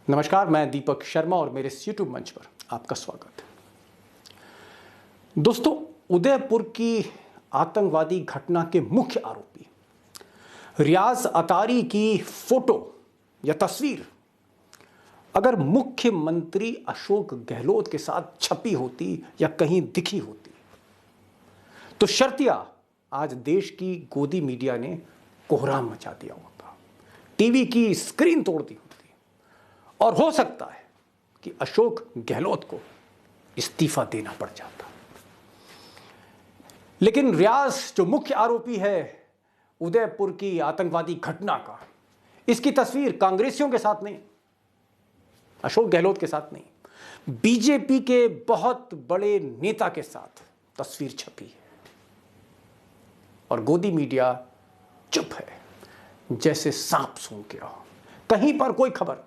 नमस्कार, मैं दीपक शर्मा और मेरे इस यूट्यूब मंच पर आपका स्वागत है। दोस्तों, उदयपुर की आतंकवादी घटना के मुख्य आरोपी रियाज अतारी की फोटो या तस्वीर अगर मुख्यमंत्री अशोक गहलोत के साथ छपी होती या कहीं दिखी होती तो शर्तिया आज देश की गोदी मीडिया ने कोहराम मचा दिया होता, टीवी की स्क्रीन तोड़ दी होती और हो सकता है कि अशोक गहलोत को इस्तीफा देना पड़ जाता। लेकिन रियाज जो मुख्य आरोपी है उदयपुर की आतंकवादी घटना का, इसकी तस्वीर कांग्रेसियों के साथ नहीं, अशोक गहलोत के साथ नहीं, बीजेपी के बहुत बड़े नेता के साथ तस्वीर छपी है और गोदी मीडिया चुप है, जैसे सांप सूंघ के हो। कहीं पर कोई खबर नहीं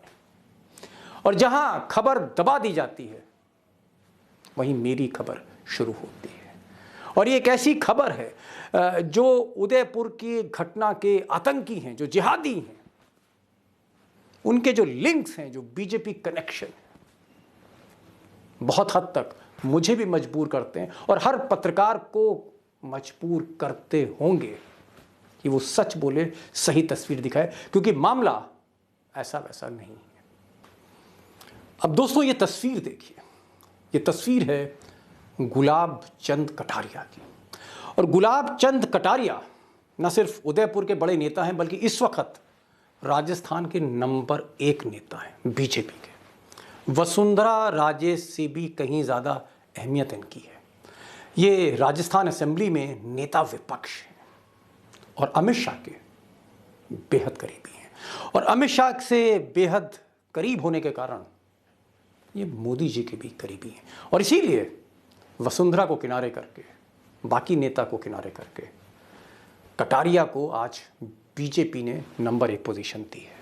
और जहां खबर दबा दी जाती है वहीं मेरी खबर शुरू होती है। और ये एक ऐसी खबर है जो उदयपुर की घटना के आतंकी हैं, जो जिहादी हैं, उनके जो लिंक्स हैं, जो बीजेपी कनेक्शन है, बहुत हद तक मुझे भी मजबूर करते हैं और हर पत्रकार को मजबूर करते होंगे कि वो सच बोले, सही तस्वीर दिखाए, क्योंकि मामला ऐसा वैसा नहीं है। अब दोस्तों, ये तस्वीर देखिए, ये तस्वीर है गुलाब चंद कटारिया की। और गुलाब चंद कटारिया न सिर्फ उदयपुर के बड़े नेता हैं, बल्कि इस वक्त राजस्थान के नंबर 1 नेता हैं बीजेपी के। वसुंधरा राजे से भी कहीं ज़्यादा अहमियत इनकी है। ये राजस्थान असेंबली में नेता विपक्ष हैं और अमित शाह के बेहद करीबी हैं। और अमित शाह से बेहद करीब होने के कारण ये मोदी जी के भी करीबी हैं। और इसीलिए वसुंधरा को किनारे करके, बाकी नेता को किनारे करके कटारिया को आज बीजेपी ने नंबर 1 पोजीशन दी है।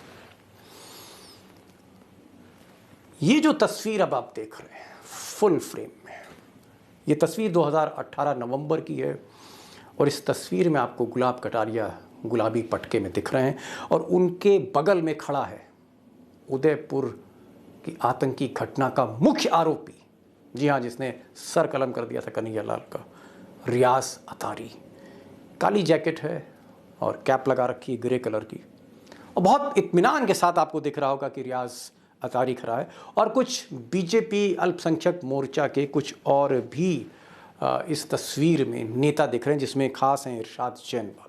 ये जो तस्वीर अब आप देख रहे हैं फुल फ्रेम में, ये तस्वीर 2018 नवंबर की है और इस तस्वीर में आपको गुलाब कटारिया गुलाबी पटके में दिख रहे हैं और उनके बगल में खड़ा है उदयपुर की आतंकी घटना का मुख्य आरोपी, जी हाँ, जिसने सर कलम कर दिया था कन्हैयालाल का, रियाज अतारी। काली जैकेट है और कैप लगा रखी है ग्रे कलर की और बहुत इत्मीनान के साथ आपको दिख रहा होगा कि रियाज अतारी खड़ा है। और कुछ बीजेपी अल्पसंख्यक मोर्चा के कुछ और भी इस तस्वीर में नेता दिख रहे हैं, जिसमें खास हैं इरशाद जैनवाला।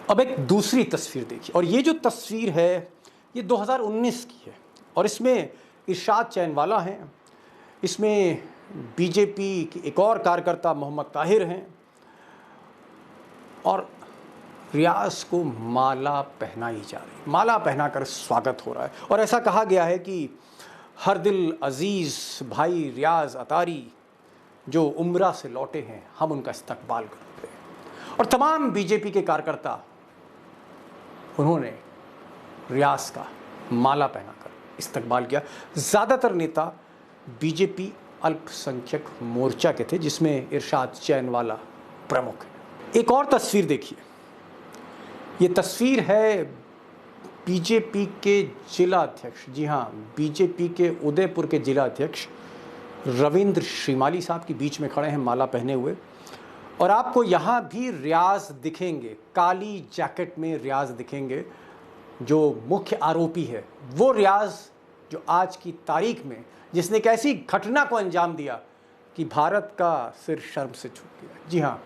अब एक दूसरी तस्वीर देखिए, और ये जो तस्वीर है ये 2019 की है और इसमें इरशाद जैनवाला हैं, इसमें बीजेपी के एक और कार्यकर्ता मोहम्मद ताहिर हैं और रियाज को माला पहनाई जा रही है, माला पहनाकर स्वागत हो रहा है। और ऐसा कहा गया है कि हर दिल अजीज़ भाई रियाज अतारी जो उम्रा से लौटे हैं, हम उनका इस्तकबाल करते हैं। और तमाम बीजेपी के कार्यकर्ता, उन्होंने रियाज का माला पहनाकर इस्तकबाल किया। ज़्यादातर नेता बीजेपी अल्पसंख्यक मोर्चा के थे, जिसमें इरशाद जैनवाला प्रमुख है। एक और तस्वीर देखिए, ये तस्वीर है बीजेपी के जिला अध्यक्ष, जी हाँ, बीजेपी के उदयपुर के जिला अध्यक्ष रविंद्र श्रीमाली साहब की बीच में खड़े हैं माला पहने हुए। और आपको यहाँ भी रियाज दिखेंगे, काली जैकेट में रियाज दिखेंगे। जो मुख्य आरोपी है वो रियाज, जो आज की तारीख में जिसने एक ऐसी घटना को अंजाम दिया कि भारत का सिर शर्म से झुक गया। जी हाँ,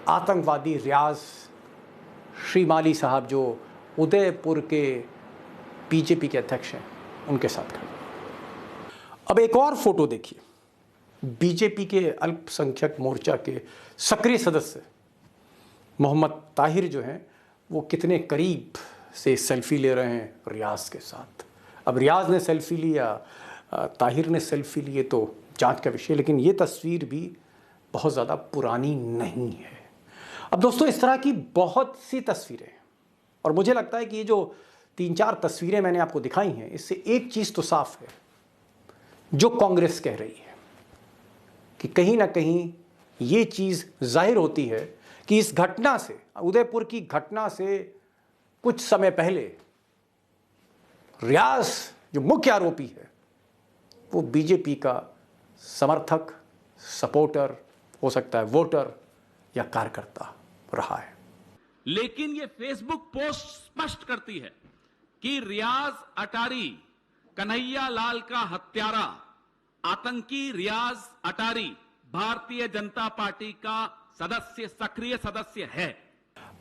आतंकवादी रियाज श्रीमाली साहब, जो उदयपुर के बीजेपी के अध्यक्ष हैं, उनके साथ खड़े। अब एक और फोटो देखिए, बीजेपी के अल्पसंख्यक मोर्चा के सक्रिय सदस्य मोहम्मद ताहिर जो हैं, वो कितने करीब से सेल्फी ले रहे हैं रियाज के साथ। अब रियाज ने सेल्फी ली या ताहिर ने सेल्फी ली, तो जांच का विषय, लेकिन ये तस्वीर भी बहुत ज़्यादा पुरानी नहीं है। अब दोस्तों, इस तरह की बहुत सी तस्वीरें, और मुझे लगता है कि ये जो 3-4 तस्वीरें मैंने आपको दिखाई हैं, इससे एक चीज़ तो साफ है, जो कांग्रेस कह रही है कि कहीं ना कहीं ये चीज़ जाहिर होती है कि इस घटना से, उदयपुर की घटना से कुछ समय पहले रियाज जो मुख्य आरोपी है वो बीजेपी का समर्थक, सपोर्टर, हो सकता है वोटर या कार्यकर्ता रहा है। लेकिन ये फेसबुक पोस्ट स्पष्ट करती है कि रियाज अटारी कन्हैया लाल का हत्यारा, आतंकी रियाज अटारी भारतीय जनता पार्टी का सदस्य, सक्रिय सदस्य है।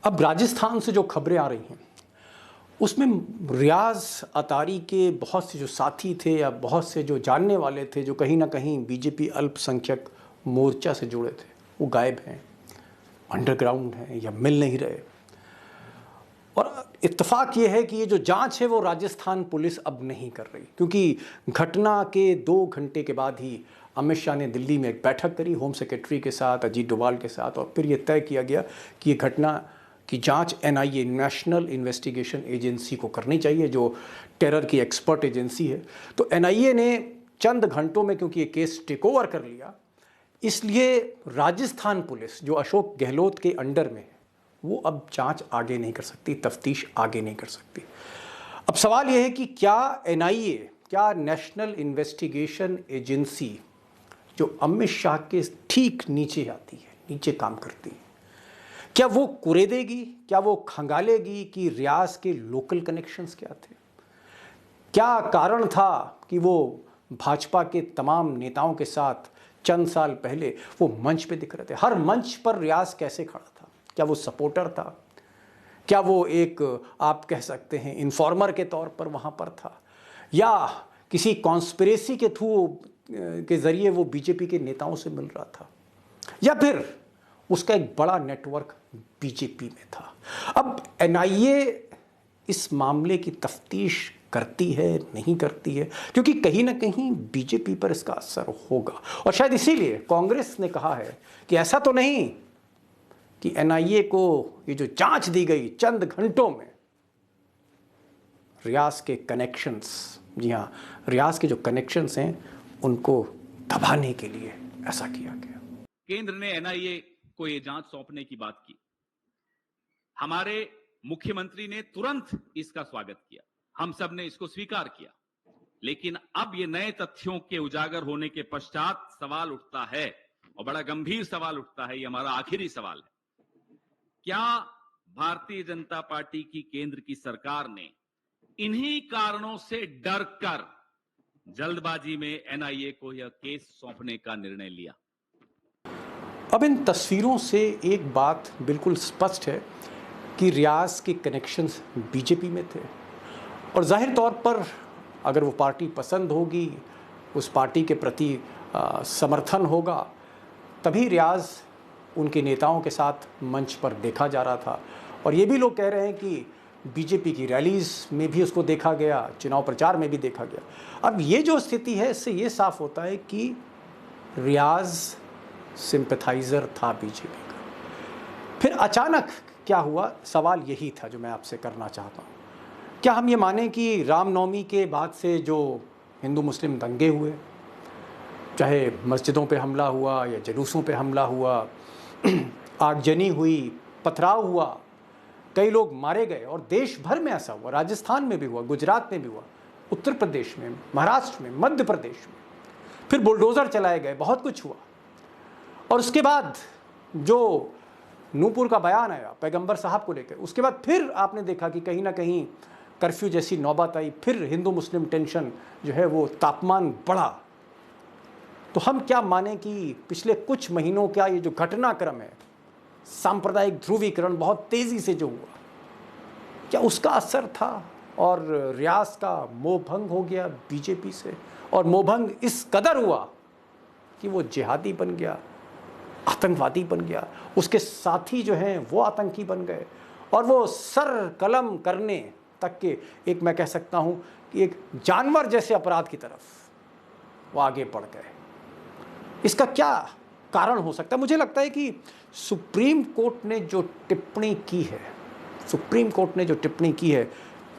अब राजस्थान से जो खबरें आ रही हैं उसमें रियाज अतारी के बहुत से जो साथी थे या बहुत से जो जानने वाले थे जो कहीं ना कहीं बीजेपी अल्पसंख्यक मोर्चा से जुड़े थे, वो गायब हैं, अंडरग्राउंड हैं या मिल नहीं रहे। और इत्तेफाक ये है कि ये जो जांच है वो राजस्थान पुलिस अब नहीं कर रही, क्योंकि घटना के 2 घंटे के बाद ही अमित शाह ने दिल्ली में एक बैठक करी होम सेक्रेटरी के साथ, अजीत डोभाल के साथ, और फिर ये तय किया गया कि ये घटना की जांच NIA, नेशनल इन्वेस्टिगेशन एजेंसी को करनी चाहिए, जो टेरर की एक्सपर्ट एजेंसी है। तो NIA ने चंद घंटों में, क्योंकि ये केस टेक ओवर कर लिया, इसलिए राजस्थान पुलिस जो अशोक गहलोत के अंडर में है वो अब जांच आगे नहीं कर सकती, तफ्तीश आगे नहीं कर सकती। अब सवाल यह है कि क्या NIA, क्या नेशनल इन्वेस्टिगेशन एजेंसी जो अमित शाह के ठीक नीचे आती है, नीचे काम करती है, क्या वो कुरेदेगी, क्या वो खंगालेगी कि रियाज के लोकल कनेक्शंस क्या थे? क्या कारण था कि वो भाजपा के तमाम नेताओं के साथ चंद साल पहले वो मंच पे दिख रहे थे? हर मंच पर रियाज कैसे खड़ा था? क्या वो सपोर्टर था? क्या वो एक, आप कह सकते हैं, इन्फॉर्मर के तौर पर वहाँ पर था, या किसी कॉन्स्पिरेसी के थ्रू के ज़रिए वो बीजेपी के नेताओं से मिल रहा था, या फिर उसका एक बड़ा नेटवर्क बीजेपी में था? अब NIA इस मामले की तफ्तीश करती है, नहीं करती है, क्योंकि कहीं ना कहीं बीजेपी पर इसका असर होगा। और शायद इसीलिए कांग्रेस ने कहा है कि ऐसा तो नहीं कि NIA को ये जो जांच दी गई चंद घंटों में, रियाज के कनेक्शंस, जी हाँ, रियाज के जो कनेक्शंस हैं उनको दबाने के लिए ऐसा किया गया। केंद्र ने NIA को यह जांच सौंपने की बात की। हमारे मुख्यमंत्री ने तुरंत इसका स्वागत किया, हम सब ने इसको स्वीकार किया। लेकिन अब ये नए तथ्यों के उजागर होने के पश्चात सवाल उठता है, और बड़ा गंभीर सवाल उठता है, ये हमारा आखिरी सवाल है, क्या भारतीय जनता पार्टी की केंद्र की सरकार ने इन्हीं कारणों से डरकर जल्दबाजी में NIA को यह केस सौंपने का निर्णय लिया? अब इन तस्वीरों से एक बात बिल्कुल स्पष्ट है कि रियाज के कनेक्शंस बीजेपी में थे, और जाहिर तौर पर अगर वो पार्टी पसंद होगी, उस पार्टी के प्रति समर्थन होगा, तभी रियाज उनके नेताओं के साथ मंच पर देखा जा रहा था। और ये भी लोग कह रहे हैं कि बीजेपी की रैलीज में भी उसको देखा गया, चुनाव प्रचार में भी देखा गया। अब ये जो स्थिति है, इससे ये साफ होता है कि रियाज सिंपैथाइज़र था बीजेपी का। फिर अचानक क्या हुआ, सवाल यही था जो मैं आपसे करना चाहता हूँ। क्या हम ये माने कि रामनवमी के बाद से जो हिंदू मुस्लिम दंगे हुए, चाहे मस्जिदों पे हमला हुआ या जुलूसों पे हमला हुआ, आगजनी हुई, पथराव हुआ, कई लोग मारे गए, और देश भर में ऐसा हुआ, राजस्थान में भी हुआ, गुजरात में भी हुआ, उत्तर प्रदेश में, महाराष्ट्र में, मध्य प्रदेश में, फिर बुलडोज़र चलाए गए, बहुत कुछ हुआ। और उसके बाद जो नूपुर का बयान आया पैगंबर साहब को लेकर, उसके बाद फिर आपने देखा कि कहीं ना कहीं कर्फ्यू जैसी नौबत आई, फिर हिंदू मुस्लिम टेंशन जो है वो तापमान बढ़ा। तो हम क्या माने कि पिछले कुछ महीनों का ये जो घटनाक्रम है, सांप्रदायिक ध्रुवीकरण बहुत तेज़ी से जो हुआ, क्या उसका असर था? और रियाज का मोहभंग हो गया बीजेपी से, और मोहभंग इस कदर हुआ कि वो जिहादी बन गया, आतंकवादी बन गया, उसके साथी जो हैं वो आतंकी बन गए, और वो सर कलम करने तक के, एक मैं कह सकता हूँ कि एक जानवर जैसे अपराध की तरफ वो आगे बढ़ गए। इसका क्या कारण हो सकता है? मुझे लगता है कि सुप्रीम कोर्ट ने जो टिप्पणी की है, सुप्रीम कोर्ट ने जो टिप्पणी की है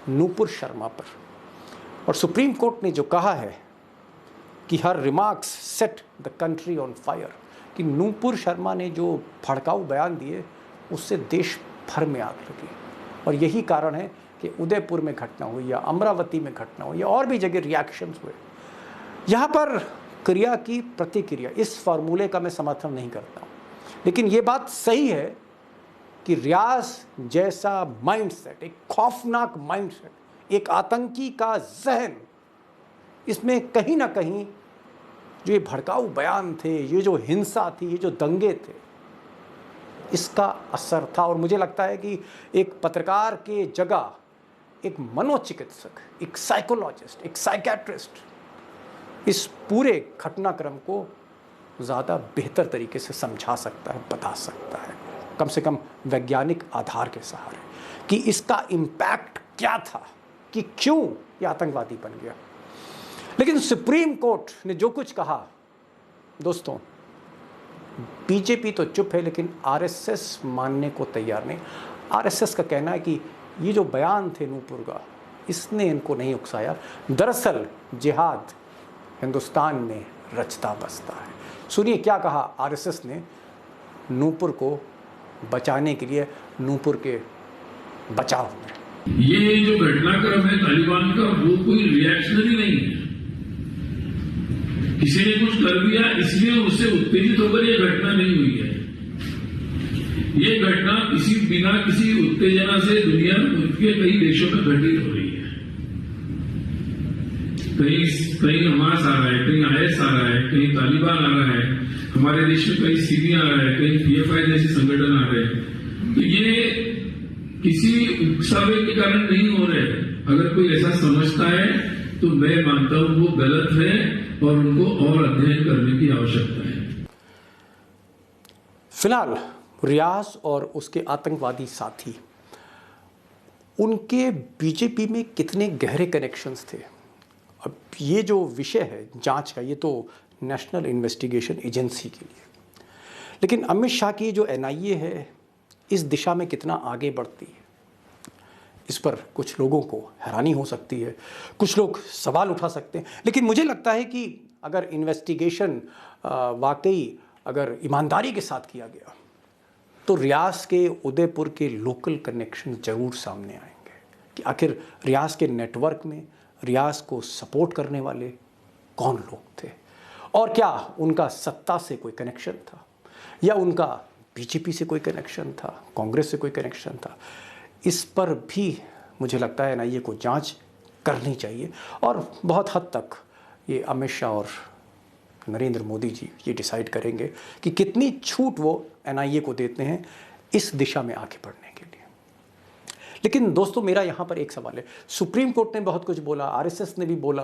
नूपुर शर्मा पर, और सुप्रीम कोर्ट ने जो कहा है कि हर remarks set the country on fire, कि नूपुर शर्मा ने जो भड़काऊ बयान दिए उससे देश भर में आग लगी, और यही कारण है कि उदयपुर में घटना हुई या अमरावती में घटना हुई या और भी जगह रिएक्शंस हुए। यहाँ पर क्रिया की प्रतिक्रिया, इस फार्मूले का मैं समर्थन नहीं करता हूँ, लेकिन ये बात सही है कि रियाज जैसा माइंडसेट, एक खौफनाक माइंडसेट, एक आतंकी का जहन, इसमें कहीं ना कहीं जो ये भड़काऊ बयान थे, ये जो हिंसा थी, ये जो दंगे थे, इसका असर था। और मुझे लगता है कि एक पत्रकार के जगह एक मनोचिकित्सक, एक साइकोलॉजिस्ट, एक साइकेट्रिस्ट इस पूरे घटनाक्रम को ज़्यादा बेहतर तरीके से समझा सकता है, बता सकता है, कम से कम वैज्ञानिक आधार के सहारे, कि इसका इम्पैक्ट क्या था, कि क्यों ये आतंकवादी बन गया। लेकिन सुप्रीम कोर्ट ने जो कुछ कहा, दोस्तों, बीजेपी तो चुप है लेकिन आरएसएस मानने को तैयार नहीं। आरएसएस का कहना है कि ये जो बयान थे नूपुर का, इसने इनको नहीं उकसाया। दरअसल जिहाद हिंदुस्तान में रचता बसता है। सुनिए क्या कहा आरएसएस ने नूपुर को बचाने के लिए, नूपुर के बचाव में। ये जो घटनाक्रम है तालिबान का, वो कोई रिएक्शनरी नहीं है। किसी ने कुछ कर दिया इसलिए उससे उत्तेजित होकर ये घटना नहीं हुई है। ये घटना बिना किसी उत्तेजना से दुनिया के कई देशों में घटित हो रही है। कहीं हमास आ रहा है, कहीं आईएस आ रहा है, कहीं तालिबान आ रहा है, हमारे देश में कहीं सीबी आ रहा है, कहीं पीएफआई जैसे संगठन आ रहे हैं। तो ये किसी उकसावे के कारण नहीं हो रहे। अगर कोई ऐसा समझता है तो मैं मानता हूं वो गलत है और उनको और अध्ययन करने की आवश्यकता है। फिलहाल रियाज और उसके आतंकवादी साथी, उनके बीजेपी में कितने गहरे कनेक्शंस थे, अब ये जो विषय है जांच का, ये तो नेशनल इन्वेस्टिगेशन एजेंसी के लिए। लेकिन अमित शाह की जो एनआईए है, इस दिशा में कितना आगे बढ़ती है, इस पर कुछ लोगों को हैरानी हो सकती है, कुछ लोग सवाल उठा सकते हैं। लेकिन मुझे लगता है कि अगर इन्वेस्टिगेशन वाकई अगर ईमानदारी के साथ किया गया तो रियाज के उदयपुर के लोकल कनेक्शन ज़रूर सामने आएंगे कि आखिर रियाज के नेटवर्क में रियाज को सपोर्ट करने वाले कौन लोग थे, और क्या उनका सत्ता से कोई कनेक्शन था, या उनका बीजेपी से कोई कनेक्शन था, कांग्रेस से कोई कनेक्शन था। इस पर भी मुझे लगता है एनआईए को जांच करनी चाहिए, और बहुत हद तक ये अमित शाह और नरेंद्र मोदी जी ये डिसाइड करेंगे कि कितनी छूट वो एनआईए को देते हैं इस दिशा में आगे बढ़ने के लिए। लेकिन दोस्तों, मेरा यहाँ पर एक सवाल है। सुप्रीम कोर्ट ने बहुत कुछ बोला, आरएसएस ने भी बोला,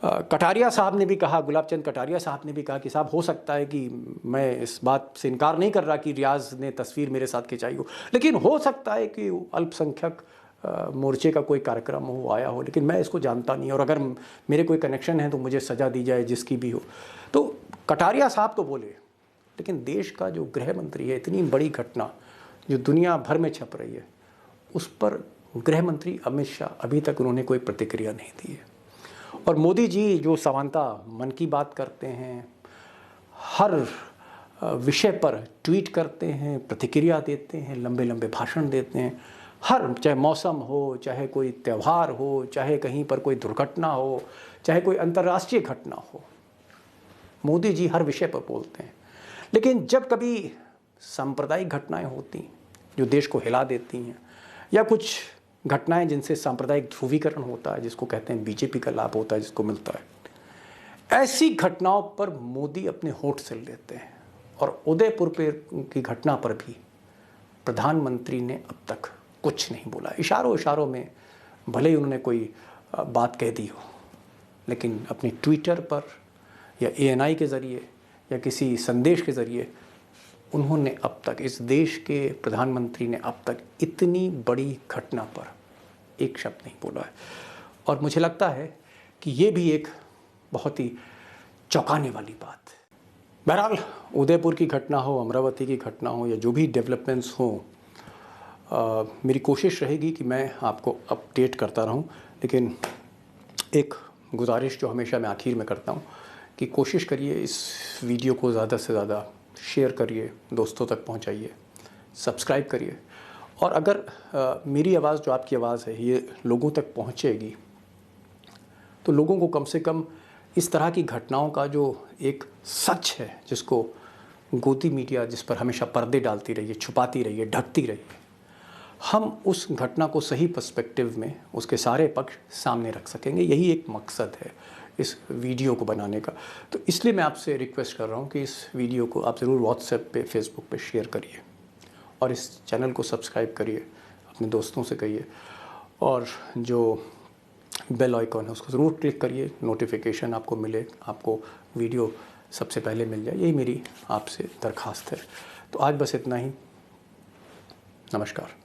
कटारिया साहब ने भी कहा, गुलाब चंद कटारिया साहब ने भी कहा कि साहब हो सकता है कि मैं इस बात से इनकार नहीं कर रहा कि रियाज ने तस्वीर मेरे साथ खिंचाई हो, लेकिन हो सकता है कि अल्पसंख्यक मोर्चे का कोई कार्यक्रम हो, आया हो, लेकिन मैं इसको जानता नहीं, और अगर मेरे कोई कनेक्शन है तो मुझे सज़ा दी जाए, जिसकी भी हो। तो कटारिया साहब तो बोले, लेकिन देश का जो गृह मंत्री है, इतनी बड़ी घटना जो दुनिया भर में छप रही है, उस पर गृह मंत्री अमित शाह अभी तक उन्होंने कोई प्रतिक्रिया नहीं दी है। और मोदी जी जो समानता मन की बात करते हैं, हर विषय पर ट्वीट करते हैं, प्रतिक्रिया देते हैं, लंबे लंबे भाषण देते हैं, हर, चाहे मौसम हो, चाहे कोई त्यौहार हो, चाहे कहीं पर कोई दुर्घटना हो, चाहे कोई अंतर्राष्ट्रीय घटना हो, मोदी जी हर विषय पर बोलते हैं। लेकिन जब कभी सांप्रदायिक घटनाएं होती जो देश को हिला देती हैं, या कुछ घटनाएं जिनसे सांप्रदायिक ध्रुवीकरण होता है, जिसको कहते हैं बीजेपी का लाभ होता है, जिसको मिलता है, ऐसी घटनाओं पर मोदी अपने होठ सिल लेते हैं। और उदयपुर पे की घटना पर भी प्रधानमंत्री ने अब तक कुछ नहीं बोला। इशारों इशारों में भले ही उन्होंने कोई बात कह दी हो, लेकिन अपने ट्विटर पर या एएनआई के ज़रिए या किसी संदेश के ज़रिए उन्होंने अब तक, इस देश के प्रधानमंत्री ने अब तक इतनी बड़ी घटना पर एक शब्द नहीं बोला है। और मुझे लगता है कि ये भी एक बहुत ही चौंकाने वाली बात है। बहरहाल, उदयपुर की घटना हो, अमरावती की घटना हो, या जो भी डेवलपमेंट्स हों, मेरी कोशिश रहेगी कि मैं आपको अपडेट करता रहूं। लेकिन एक गुजारिश जो हमेशा मैं आखिर में करता हूं कि कोशिश करिए इस वीडियो को ज़्यादा से ज़्यादा शेयर करिए, दोस्तों तक पहुंचाइए, सब्सक्राइब करिए, और अगर मेरी आवाज़ जो आपकी आवाज़ है ये लोगों तक पहुँचेगी तो लोगों को कम से कम इस तरह की घटनाओं का जो एक सच है, जिसको गोदी मीडिया जिस पर हमेशा पर्दे डालती रही है, छुपाती रही है, ढकती रही है, हम उस घटना को सही पर्सपेक्टिव में उसके सारे पक्ष सामने रख सकेंगे। यही एक मकसद है इस वीडियो को बनाने का। तो इसलिए मैं आपसे रिक्वेस्ट कर रहा हूँ कि इस वीडियो को आप ज़रूर व्हाट्सएप पे, फेसबुक पे शेयर करिए और इस चैनल को सब्सक्राइब करिए, अपने दोस्तों से कहिए, और जो बेल आइकॉन है उसको ज़रूर क्लिक करिए, नोटिफिकेशन आपको मिले, आपको वीडियो सबसे पहले मिल जाए। यही मेरी आपसे दरख्वास्त है। तो आज बस इतना ही। नमस्कार।